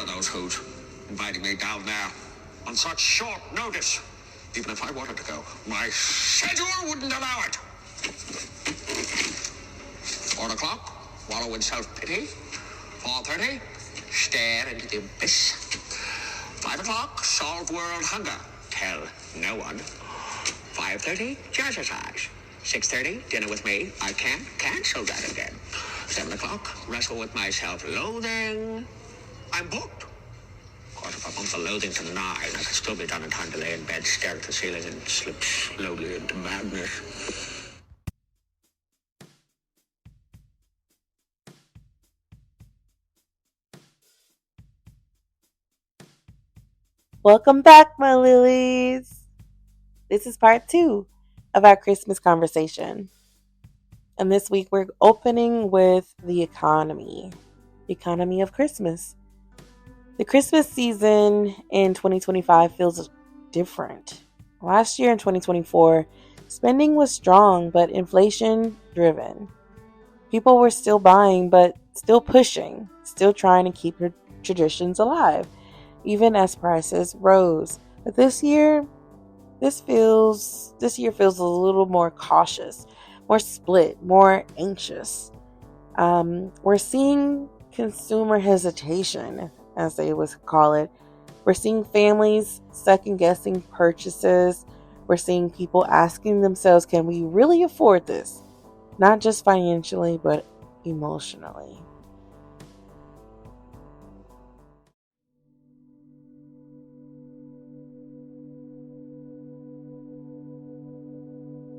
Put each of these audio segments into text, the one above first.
of those who's inviting me down there on such short notice. Even if I wanted to go, my schedule wouldn't allow it. 4 o'clock, wallow in self-pity. 4:30, stare into the abyss. 5 o'clock, solve world hunger. Tell no one. 5:30, jazzercise. 6:30, dinner with me. I can't cancel that again. 7 o'clock, wrestle with my self-loathing. I'm booked. Of course, if I bump the loathing to 9, I could still be done in time to lay in bed, stare at the ceiling, and slip slowly into madness. Welcome back, my lilies. This is part 2 of our Christmas conversation. And this week we're opening with the economy of Christmas. The Christmas season in 2025 feels different. Last year in 2024, spending was strong but inflation driven. People were still buying but still pushing, still trying to keep their traditions alive, even as prices rose. But this year feels a little more cautious, more split, more anxious. We're seeing consumer hesitation, as they would call it. We're seeing families second-guessing purchases. We're seeing people asking themselves, can we really afford this? Not just financially, but emotionally.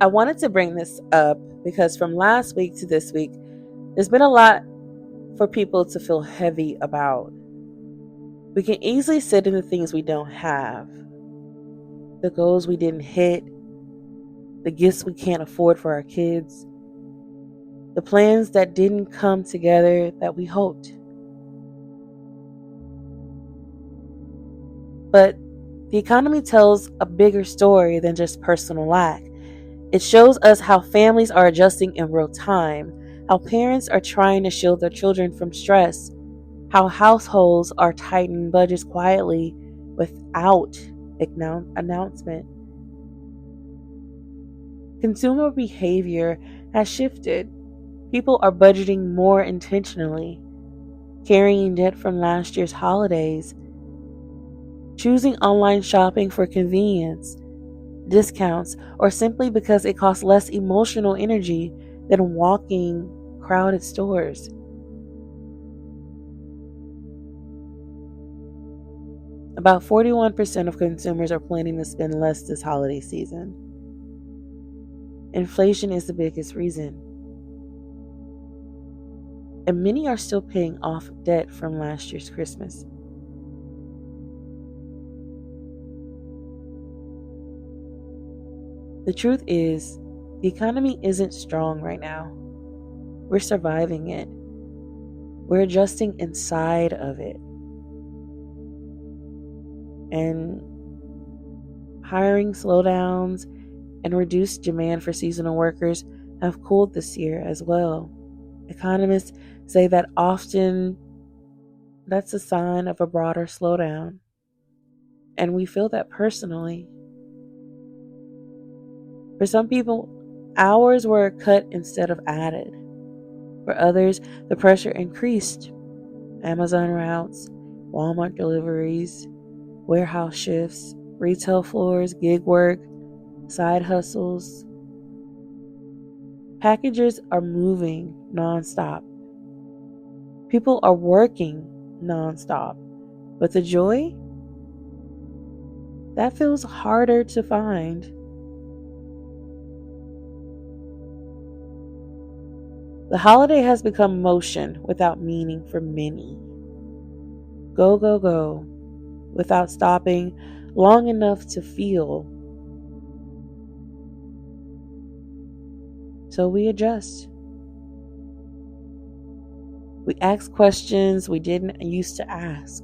I wanted to bring this up because from last week to this week, there's been a lot for people to feel heavy about. We can easily sit in the things we don't have, the goals we didn't hit, the gifts we can't afford for our kids, the plans that didn't come together that we hoped. But the economy tells a bigger story than just personal lack. It shows us how families are adjusting in real time, how parents are trying to shield their children from stress, how households are tightening budgets quietly without announcement. Consumer behavior has shifted. People are budgeting more intentionally, carrying debt from last year's holidays, choosing online shopping for convenience, discounts, or simply because it costs less emotional energy than walking crowded stores. About 41% of consumers are planning to spend less this holiday season. Inflation is the biggest reason. And many are still paying off debt from last year's Christmas. The truth is, the economy isn't strong right now. We're surviving it. We're adjusting inside of it. And hiring slowdowns and reduced demand for seasonal workers have cooled this year as well. Economists say that often that's a sign of a broader slowdown. And we feel that personally. For some people, hours were cut instead of added. For others, the pressure increased. Amazon routes, Walmart deliveries, warehouse shifts, retail floors, gig work, side hustles. Packages are moving nonstop. People are working nonstop. But the joy? That feels harder to find. The holiday has become motion without meaning for many. Go, go, go, without stopping long enough to feel. So we adjust. We ask questions we didn't used to ask.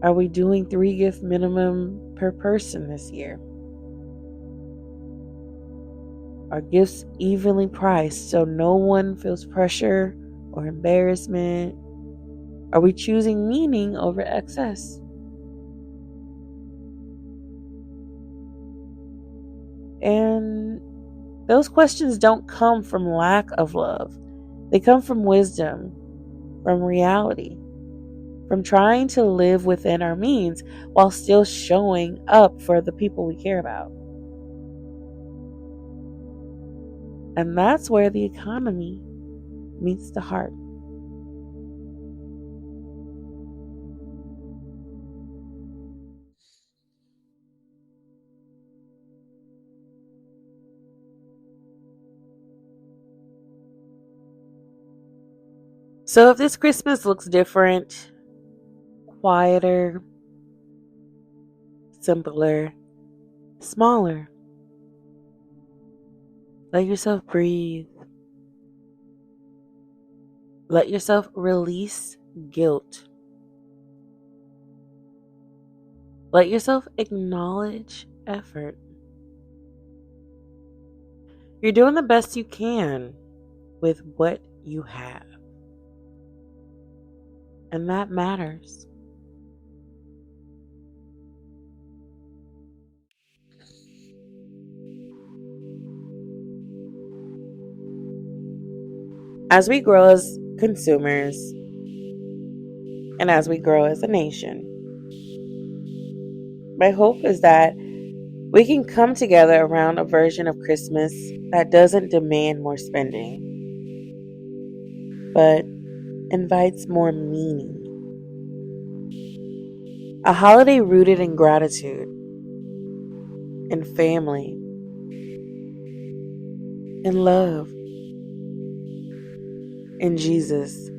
Are we doing 3 gift minimum per person this year? Are gifts evenly priced so no one feels pressure or embarrassment? Are we choosing meaning over excess? And those questions don't come from lack of love. They come from wisdom, from reality, from trying to live within our means while still showing up for the people we care about. And that's where the economy meets the heart. So if this Christmas looks different, quieter, simpler, smaller, let yourself breathe. Let yourself release guilt. Let yourself acknowledge effort. You're doing the best you can with what you have. And that matters. As we grow as consumers and as we grow as a nation, my hope is that we can come together around a version of Christmas that doesn't demand more spending, but invites more meaning. A holiday rooted in gratitude, in family, in love, in Jesus.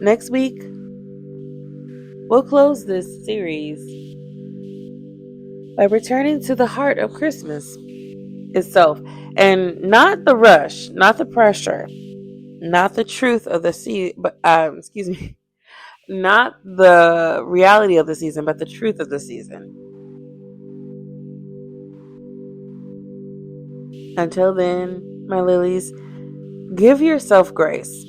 Next week, we'll close this series by returning to the heart of Christmas itself, and not the rush, not the pressure, not the truth of the season, but not the reality of the season, but the truth of the season. Until then, my lilies, give yourself grace.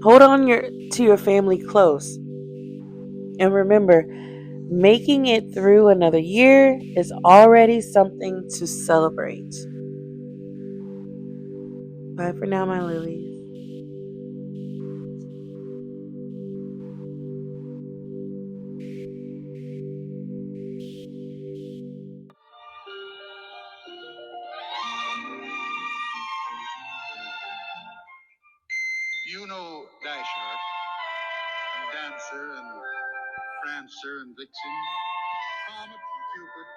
Hold on to your family close. And remember, making it through another year is already something to celebrate. Bye for now, my lilies. You know Dasher, and Dancer, and Prancer, and Vixen, Comet and Cupid,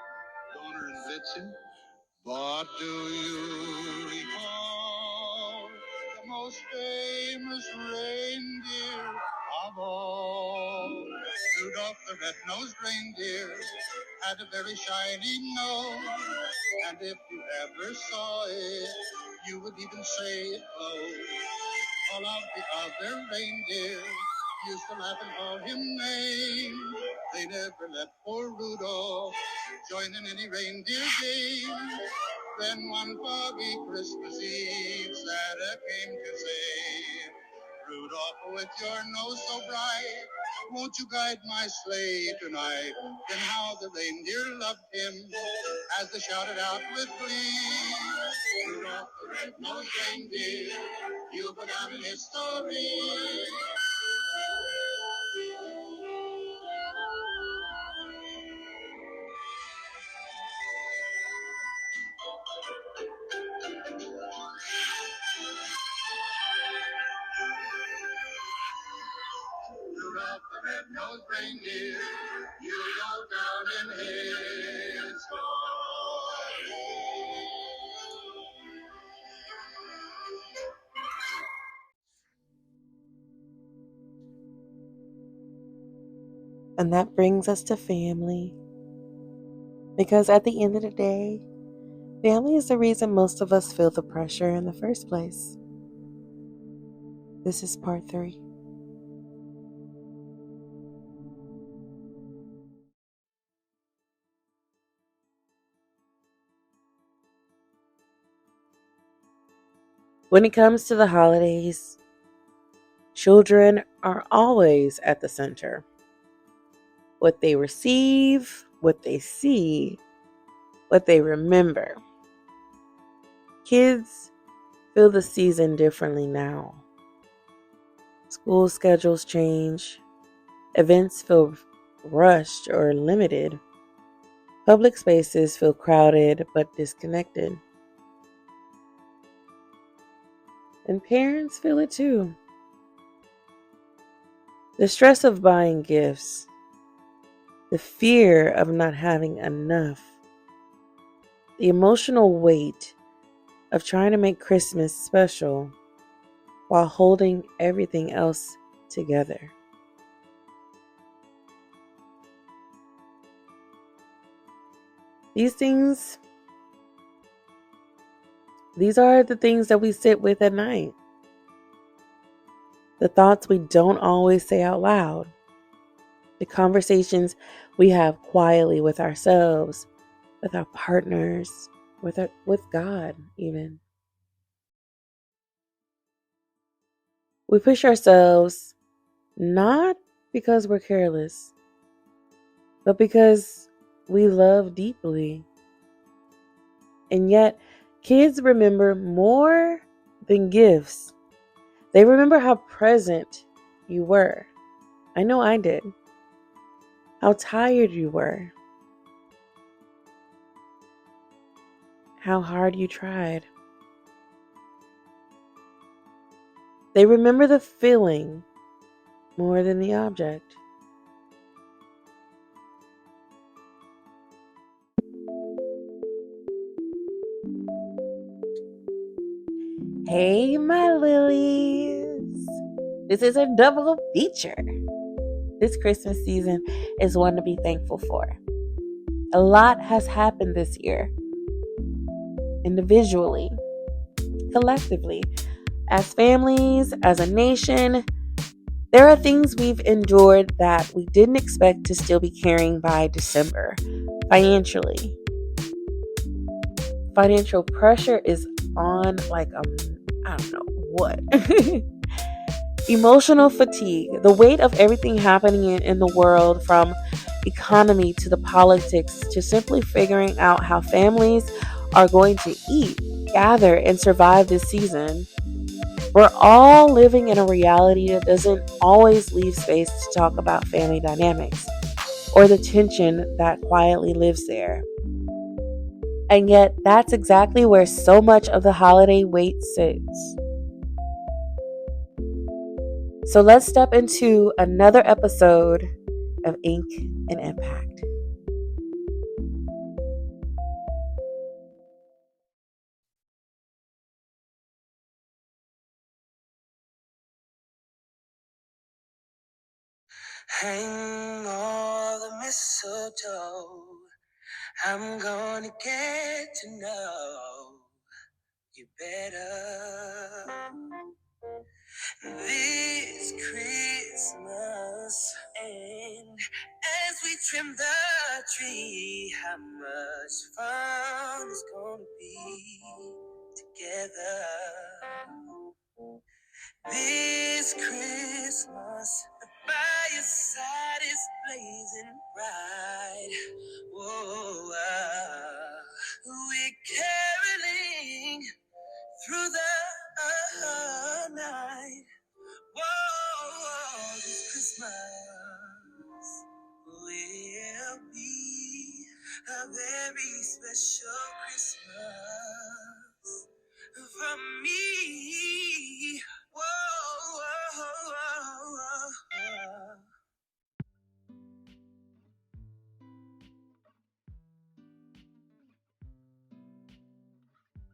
Donner and Blitzen. But do you recall the most famous reindeer of all? Rudolph the red-nosed reindeer had a very shiny nose, and if you ever saw it, you would even say it glowed. All of the other reindeer used to laugh and call him names. They never let poor Rudolph join in any reindeer game. Then one foggy Christmas Eve, Santa came to say, Rudolph, with your nose so bright, won't you guide my sleigh tonight? Then how the reindeer loved him as they shouted out with glee. Rudolph the red-nosed reindeer, you go down in history. Rudolph the red-nosed reindeer, you go down in history. And that brings us to family. Because at the end of the day, family is the reason most of us feel the pressure in the first place. This is part 3. When it comes to the holidays, children are always at the center. What they receive, what they see, what they remember. Kids feel the season differently now. School schedules change, events feel rushed or limited, public spaces feel crowded but disconnected. And parents feel it too. The stress of buying gifts, the fear of not having enough, the emotional weight of trying to make Christmas special while holding everything else together. These are the things that we sit with at night. The thoughts we don't always say out loud. The conversations we have quietly with ourselves, with our partners, with God even. We push ourselves not because we're careless, but because we love deeply. And yet, kids remember more than gifts. They remember how present you were. I know I did. How tired you were. How hard you tried. They remember the feeling more than the object. Hey, my lilies. This is a double feature. This Christmas season is one to be thankful for. A lot has happened this year. Individually, collectively, as families, as a nation, there are things we've endured that we didn't expect to still be carrying by December. Financially, financial pressure is on like I don't know what. Emotional fatigue, the weight of everything happening in the world, from economy to the politics to simply figuring out how families are going to eat, gather, and survive this season. We're all living in a reality that doesn't always leave space to talk about family dynamics or the tension that quietly lives there. And yet, that's exactly where so much of the holiday weight sits. So let's step into another episode of Ink and Impact. Hang all the mistletoe. I'm gonna get to know you better this Christmas. And as we trim the tree, how much fun it's gonna be together this Christmas. The fireside is blazing bright. Whoa, we're caroling through the night. Whoa, this Christmas will be a very special Christmas for me. Whoa, whoa, whoa.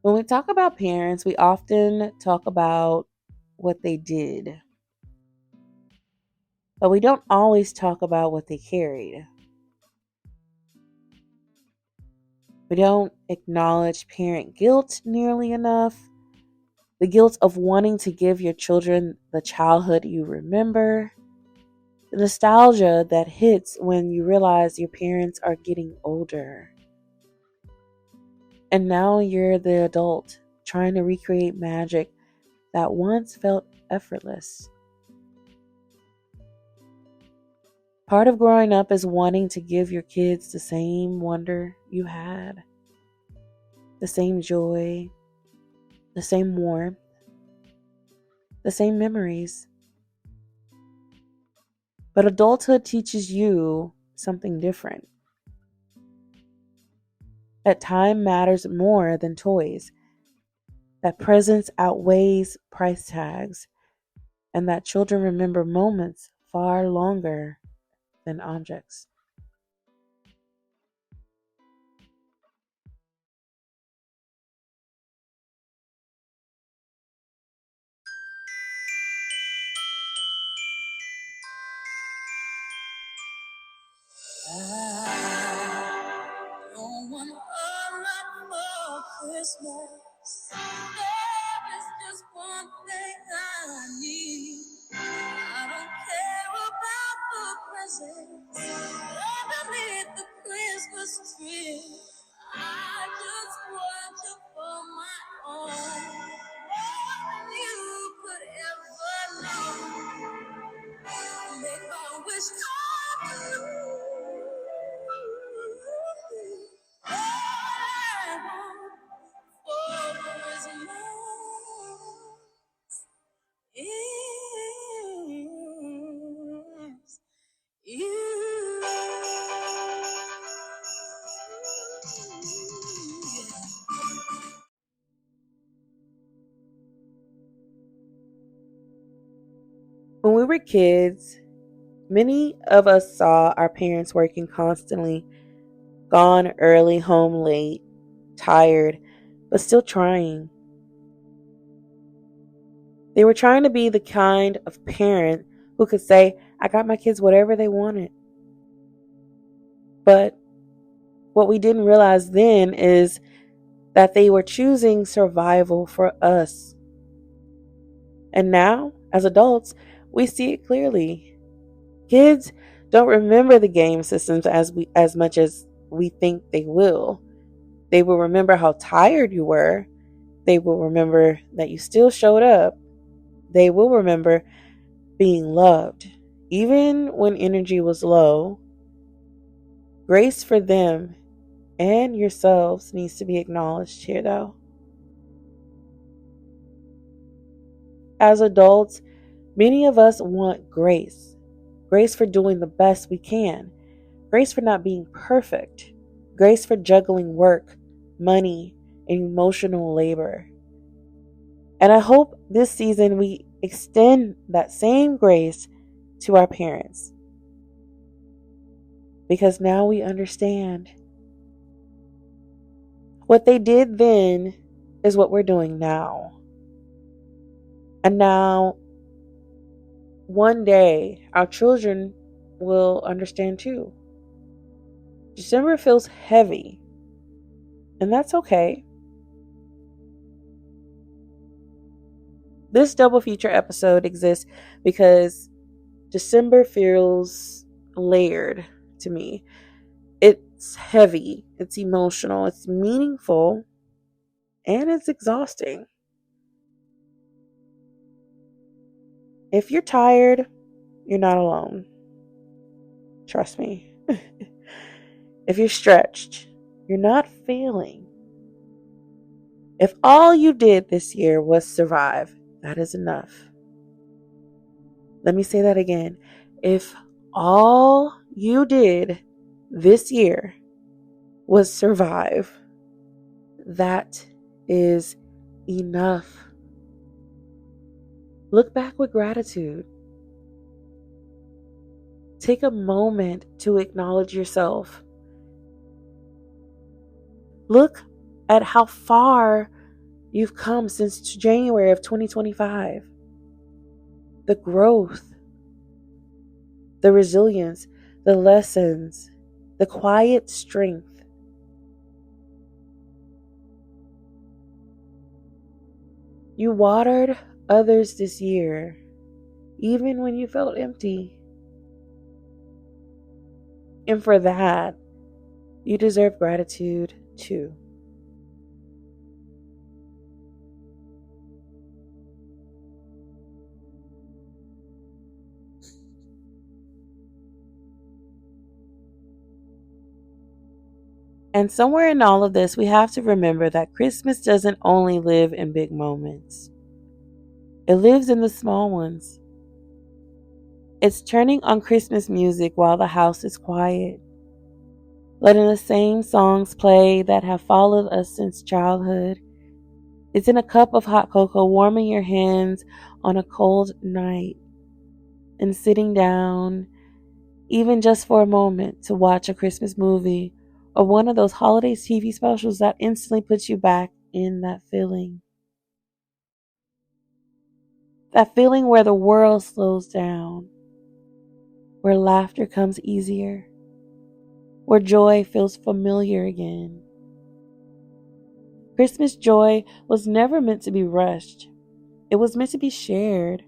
When we talk about parents, we often talk about what they did, but we don't always talk about what they carried. We don't acknowledge parent guilt nearly enough. The guilt of wanting to give your children the childhood you remember. The nostalgia that hits when you realize your parents are getting older. And now you're the adult trying to recreate magic that once felt effortless. Part of growing up is wanting to give your kids the same wonder you had, the same joy, the same warmth, the same memories. But adulthood teaches you something different. That time matters more than toys, that presence outweighs price tags, and that children remember moments far longer than objects. I don't want a lot for Christmas. There is just one thing I need. I don't care about the presents underneath the Christmas tree. I just want you for my own. More than you could ever know. Make my wish come true. All I want for Christmas is you. When we were kids, many of us saw our parents working constantly, gone early, home late, tired, but still trying. They were trying to be the kind of parent who could say, I got my kids whatever they wanted. But what we didn't realize then is that they were choosing survival for us. And now, as adults, we see it clearly. Kids don't remember the game systems as much as we think they will. They will remember how tired you were. They will remember that you still showed up. They will remember being loved, even when energy was low. Grace for them and yourselves needs to be acknowledged here, though. As adults, many of us want grace. Grace for doing the best we can. Grace for not being perfect. Grace for juggling work, money, and emotional labor. And I hope this season we extend that same grace to our parents. Because now we understand. What they did then is what we're doing now. And now, one day, our children will understand too. December feels heavy, and that's okay. This double feature episode exists because December feels layered to me. It's heavy, it's emotional, it's meaningful, and it's exhausting. If you're tired, you're not alone. Trust me. If you're stretched, you're not failing. If all you did this year was survive, that is enough. Let me say that again. If all you did this year was survive, that is enough. Look back with gratitude. Take a moment to acknowledge yourself. Look at how far you've come since January of 2025. The growth, the resilience, the lessons, the quiet strength. You watered others this year, even when you felt empty. And for that, you deserve gratitude too. And somewhere in all of this, we have to remember that Christmas doesn't only live in big moments, it lives in the small ones. It's turning on Christmas music while the house is quiet, letting the same songs play that have followed us since childhood. It's in a cup of hot cocoa, warming your hands on a cold night, and sitting down, even just for a moment, to watch a Christmas movie or one of those holiday TV specials that instantly puts you back in that feeling. That feeling where the world slows down, where laughter comes easier, where joy feels familiar again. Christmas joy was never meant to be rushed. It was meant to be shared.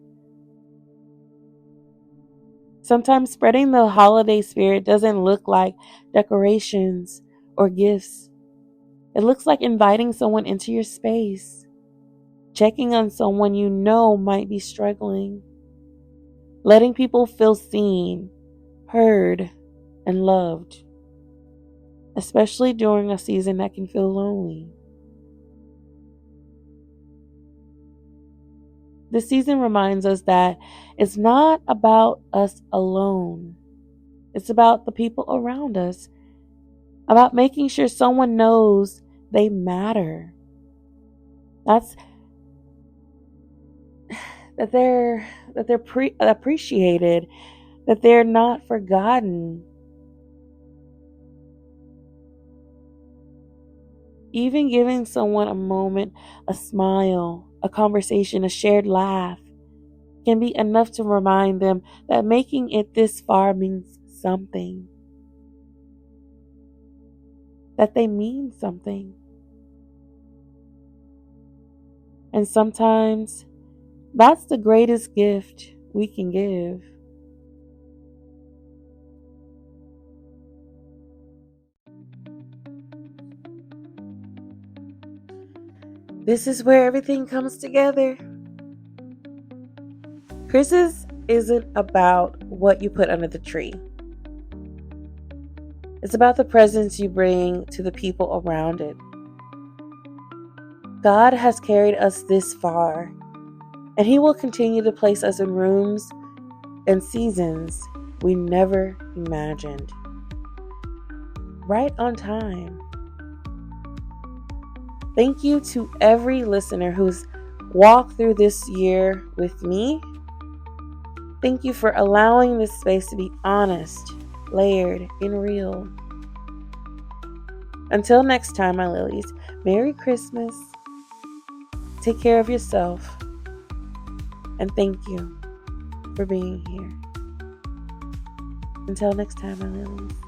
Sometimes spreading the holiday spirit doesn't look like decorations or gifts. It looks like inviting someone into your space, checking on someone you know might be struggling, letting people feel seen, heard, and loved, especially during a season that can feel lonely. This season reminds us that it's not about us alone. It's about the people around us, about making sure someone knows they matter. That's that they're appreciated, that they're not forgotten. Even giving someone a moment, a smile, a conversation, a shared laugh can be enough to remind them that making it this far means something, that they mean something. And sometimes that's the greatest gift we can give. This is where everything comes together. Christmas isn't about what you put under the tree. It's about the presents you bring to the people around it. God has carried us this far, and He will continue to place us in rooms and seasons we never imagined. Right on time. Thank you to every listener who's walked through this year with me. Thank you for allowing this space to be honest, layered, and real. Until next time, my lilies, Merry Christmas. Take care of yourself. And thank you for being here. Until next time, my lilies.